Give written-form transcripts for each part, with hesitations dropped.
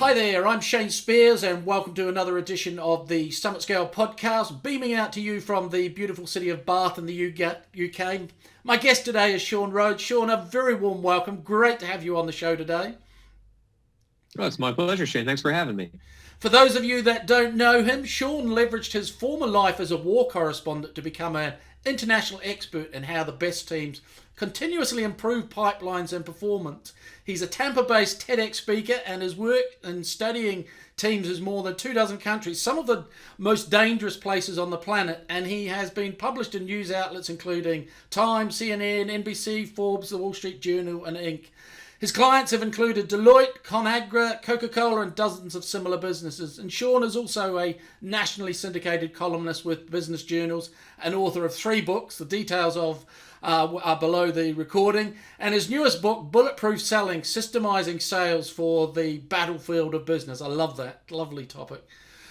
Hi there, I'm Shane Spiers and welcome to another edition of the Summit Scale podcast, beaming out to you from the beautiful city of Bath in the UK. My guest today is Shawn Rhodes. Shawn, a very warm welcome. Great to have you on the show today. Oh, it's my pleasure, Shane. Thanks for having me. For those of you that don't know him, Shawn leveraged his former life as a war correspondent to become an international expert in how the best teams continuously improve pipelines and performance. He's a Tampa-based TEDx speaker, and his work in studying teams is more than 24 countries, some of the most dangerous places on the planet, and he has been published in news outlets including Time, CNN, NBC, Forbes, The Wall Street Journal, and Inc. His clients have included Deloitte, ConAgra, Coca-Cola, and dozens of similar businesses. And Shawn is also a nationally syndicated columnist with business journals and author of 3 books. The details of are below the recording. And his newest book, Bulletproof-Selling, Systemizing Sales for the Battlefield of Business. I love that. Lovely topic.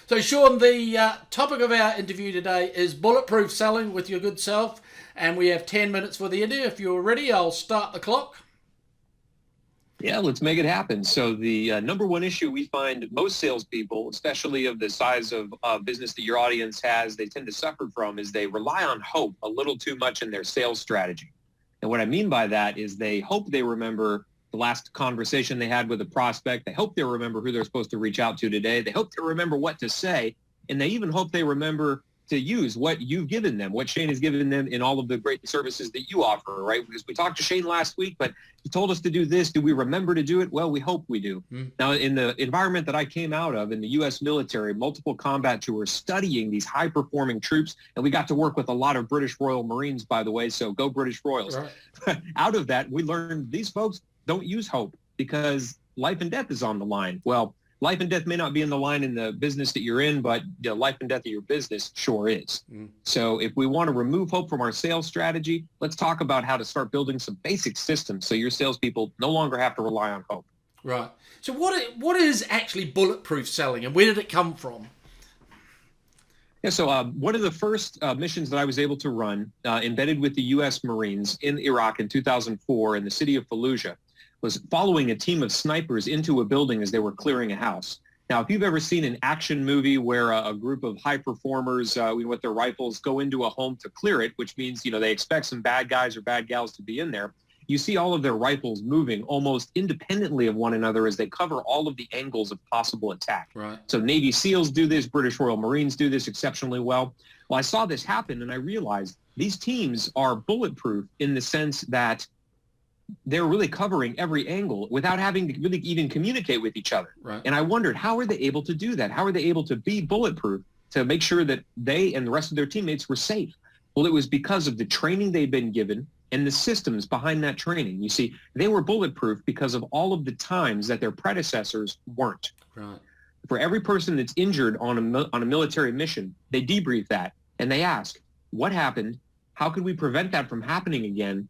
So, Shawn, the topic of our interview today is bulletproof selling with your good self. And we have 10 minutes for the interview. If you're ready, I'll start the clock. Yeah, let's make it happen. So the number one issue we find most salespeople, especially of the size of business that your audience has, they tend to suffer from is they rely on hope a little too much in their sales strategy. And what I mean by that is they hope they remember the last conversation they had with a prospect. They hope they remember who they're supposed to reach out to today. They hope they remember what to say. And they even hope they remember to use what you've given them, what Shane has given them in all of the great services that you offer, right? Because we talked to Shane last week, but he told us to do this. Do we remember to do it? Well, we hope we do. Now, in the environment that I came out of, in the U.S. military, multiple combat tours, studying these high-performing troops, and we got to work with a lot of British Royal Marines, by the way, so go British Royals. Right. Out of that, we learned these folks don't use hope because life and death is on the line. Well, life and death may not be in the line in the business that you're in, but the life and death of your business sure is. So if we want to remove hope from our sales strategy, let's talk about how to start building some basic systems so your salespeople no longer have to rely on hope. Right. So what is actually bulletproof selling, and where did it come from? Yeah, so one of the first missions that I was able to run, embedded with the U.S. Marines in Iraq in 2004 in the city of Fallujah, was following a team of snipers into a building as they were clearing a house. Now, if you've ever seen an action movie where a group of high performers with their rifles go into a home to clear it, which means, they expect some bad guys or bad gals to be in there, you see all of their rifles moving almost independently of one another as they cover all of the angles of possible attack. Right. So Navy SEALs do this, British Royal Marines do this exceptionally well. Well, I saw this happen and I realized these teams are bulletproof in the sense that they're really covering every angle without having to really even communicate with each other. Right. And I wondered, how are they able to do that? How are they able to be bulletproof to make sure that they and the rest of their teammates were safe? Well, it was because of the training they'd been given and the systems behind that training. You see, they were bulletproof because of all of the times that their predecessors weren't. Right. For every person that's injured on a military mission, they debrief that and they ask, what happened? How could we prevent that from happening again?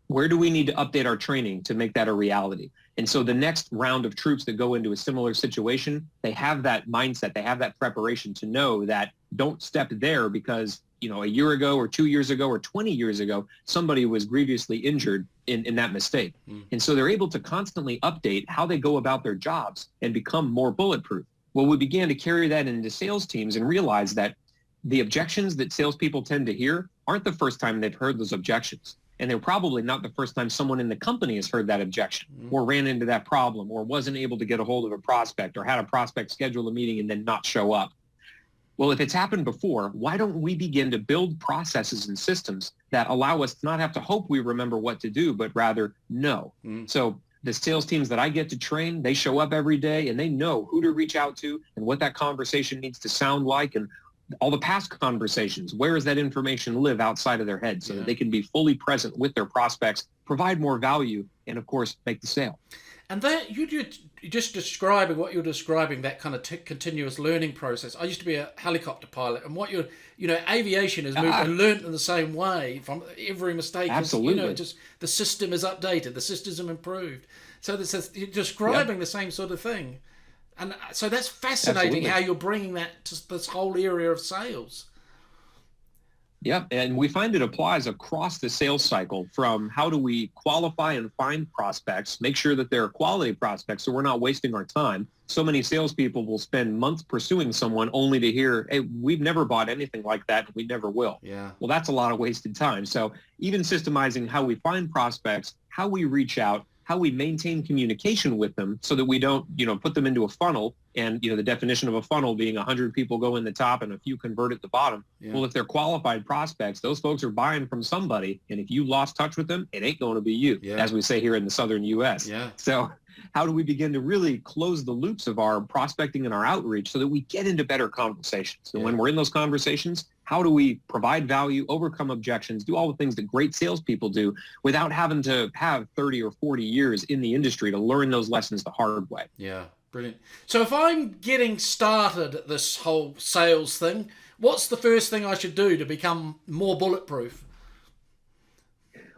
Where do we need to update our training to make that a reality? And so the next round of troops that go into a similar situation, they have that mindset, they have that preparation to know that don't step there because, a year ago or 2 years ago or 20 years ago, somebody was grievously injured in that mistake. And so they're able to constantly update how they go about their jobs and become more bulletproof. Well, we began to carry that into sales teams and realize that the objections that salespeople tend to hear aren't the first time they've heard those objections. And they're probably not the first time someone in the company has heard that objection or ran into that problem or wasn't able to get a hold of a prospect or had a prospect schedule a meeting and then not show up. Well, if it's happened before, why don't we begin to build processes and systems that allow us to not have to hope we remember what to do, but rather know? So the sales teams that I get to train, they show up every day and they know who to reach out to and what that conversation needs to sound like and all the past conversations, where does that information live outside of their head so that they can be fully present with their prospects, provide more value, and of course, make the sale. And that you're just describing what you're describing, that kind of continuous learning process. I used to be a helicopter pilot, and what aviation is moved and learned in the same way from every mistake. Absolutely. Just the system is updated, the systems are improved. So you're describing the same sort of thing. And so that's fascinating. Absolutely. How you're bringing that to this whole area of sales. Yep. And we find it applies across the sales cycle, from how do we qualify and find prospects, make sure that they're quality prospects so we're not wasting our time. So many salespeople will spend months pursuing someone only to hear, hey, we've never bought anything like that and we never will. Yeah. Well, that's a lot of wasted time. So even systemizing how we find prospects, how we reach out, how we maintain communication with them so that we don't, put them into a funnel. And, the definition of a funnel being 100 people go in the top and a few convert at the bottom. Yeah. Well, if they're qualified prospects, those folks are buying from somebody. And if you lost touch with them, it ain't going to be you, as we say here in the Southern U.S. Yeah. So how do we begin to really close the loops of our prospecting and our outreach so that we get into better conversations? And when we're in those conversations, how do we provide value, overcome objections, do all the things that great salespeople do without having to have 30 or 40 years in the industry to learn those lessons the hard way? Yeah, brilliant. So if I'm getting started at this whole sales thing, what's the first thing I should do to become more bulletproof?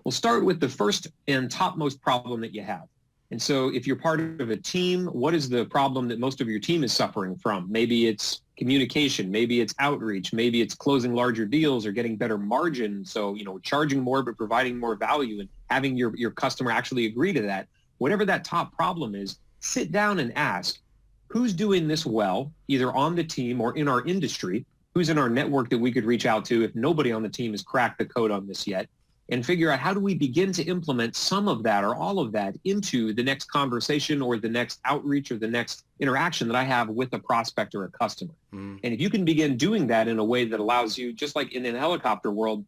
We'll start with the first and topmost problem that you have. And so if you're part of a team, what is the problem that most of your team is suffering from? Maybe it's communication, maybe it's outreach, maybe it's closing larger deals or getting better margin. So, charging more but providing more value and having your customer actually agree to that. Whatever that top problem is, sit down and ask, who's doing this well, either on the team or in our industry? Who's in our network that we could reach out to if nobody on the team has cracked the code on this yet? And figure out, how do we begin to implement some of that or all of that into the next conversation or the next outreach or the next interaction that I have with a prospect or a customer. And if you can begin doing that in a way that allows you, just like in a helicopter world,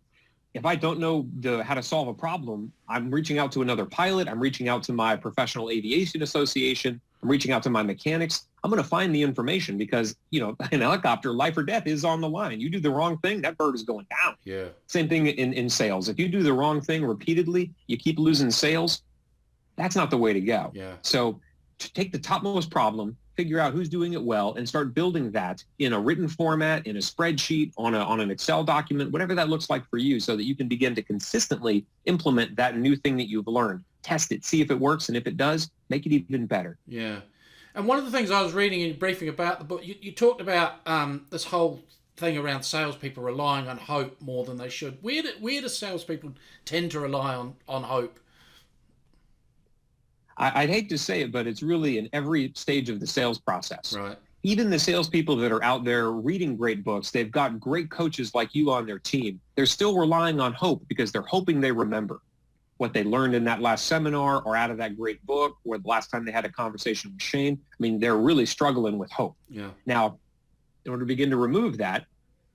if I don't know how to solve a problem, I'm reaching out to another pilot. I'm reaching out to my professional aviation association. I'm reaching out to my mechanics. I'm going to find the information because, in a helicopter, life or death is on the line. You do the wrong thing, that bird is going down. Yeah. Same thing in sales. If you do the wrong thing repeatedly, you keep losing sales, that's not the way to go. Yeah. So to take the topmost problem, figure out who's doing it well, and start building that in a written format, in a spreadsheet, on an Excel document, whatever that looks like for you, so that you can begin to consistently implement that new thing that you've learned. Test it, see if it works, and if it does, make it even better. Yeah. And one of the things I was reading in your briefing about the book, you talked about this whole thing around salespeople relying on hope more than they should. Where do salespeople tend to rely on hope? I'd hate to say it, but it's really in every stage of the sales process. Right. Even the salespeople that are out there reading great books, they've got great coaches like you on their team. They're still relying on hope because they're hoping they remember what they learned in that last seminar or out of that great book or the last time they had a conversation with Shane. I mean, they're really struggling with hope. Yeah. Now, in order to begin to remove that,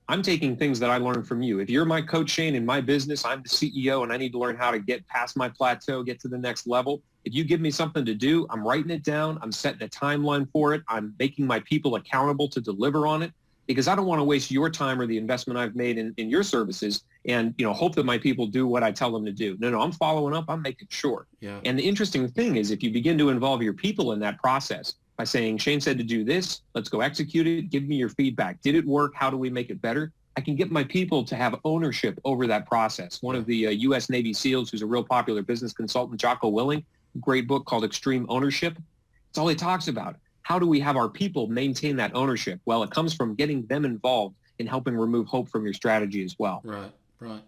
I'm taking things that I learned from you. If you're my coach, Shane, in my business, I'm the CEO and I need to learn how to get past my plateau, get to the next level. If you give me something to do, I'm writing it down. I'm setting a timeline for it. I'm making my people accountable to deliver on it, because I don't want to waste your time or the investment I've made in your services and, hope that my people do what I tell them to do. No, I'm following up. I'm making sure. Yeah. And the interesting thing is, if you begin to involve your people in that process by saying, Shane said to do this, let's go execute it. Give me your feedback. Did it work? How do we make it better? I can get my people to have ownership over that process. One of the U.S. Navy SEALs, who's a real popular business consultant, Jocko Willing, great book called Extreme Ownership. It's all he talks about. How do we have our people maintain that ownership? Well, it comes from getting them involved in helping remove hope from your strategy as well. Right.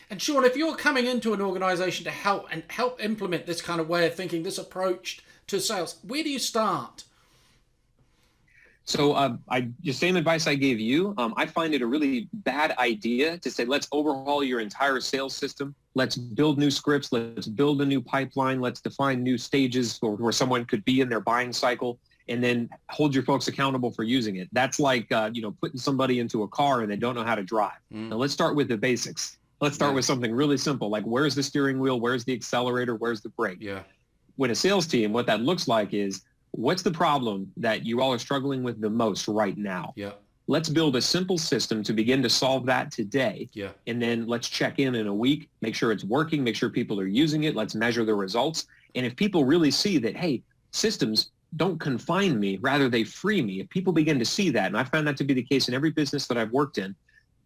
And Shawn, if you're coming into an organization to help implement this kind of way of thinking, this approach to sales, where do you start? So the same advice I gave you, I find it a really bad idea to say, let's overhaul your entire sales system. Let's build new scripts. Let's build a new pipeline. Let's define new stages where someone could be in their buying cycle, and then hold your folks accountable for using it. That's like, putting somebody into a car and they don't know how to drive. Now let's start with the basics. Let's start with something really simple, like where's the steering wheel? Where's the accelerator? Where's the brake? Yeah. With a sales team, what that looks like is, what's the problem that you all are struggling with the most right now? Yeah. Let's build a simple system to begin to solve that today. Yeah. And then let's check in a week, make sure it's working, make sure people are using it. Let's measure the results. And if people really see that, hey, systems don't confine me, rather they free me. If people begin to see that, and I found that to be the case in every business that I've worked in,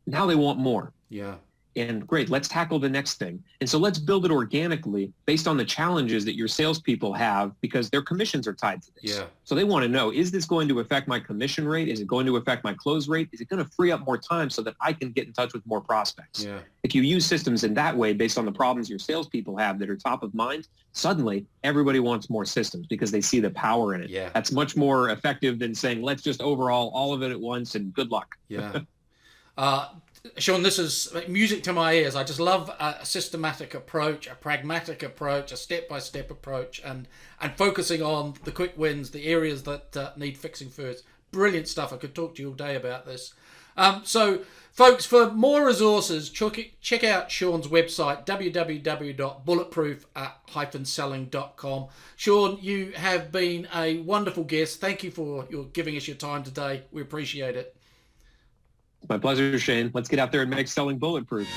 now they want more. Yeah. And great, let's tackle the next thing. And so let's build it organically based on the challenges that your salespeople have, because their commissions are tied to this. Yeah. So they want to know, is this going to affect my commission rate? Is it going to affect my close rate? Is it going to free up more time so that I can get in touch with more prospects? Yeah. If you use systems in that way based on the problems your salespeople have that are top of mind, suddenly everybody wants more systems because they see the power in it. Yeah. That's much more effective than saying, let's just overhaul all of it at once and good luck. Yeah. Shawn, this is music to my ears. I just love a systematic approach, a pragmatic approach, a step-by-step approach, and focusing on the quick wins, the areas that need fixing first. Brilliant stuff. I could talk to you all day about this. So, folks, for more resources, check out Shawn's website, www.bulletproof-selling.com. Shawn, you have been a wonderful guest. Thank you for giving us your time today. We appreciate it. My pleasure, Shane. Let's get out there and make selling bulletproof.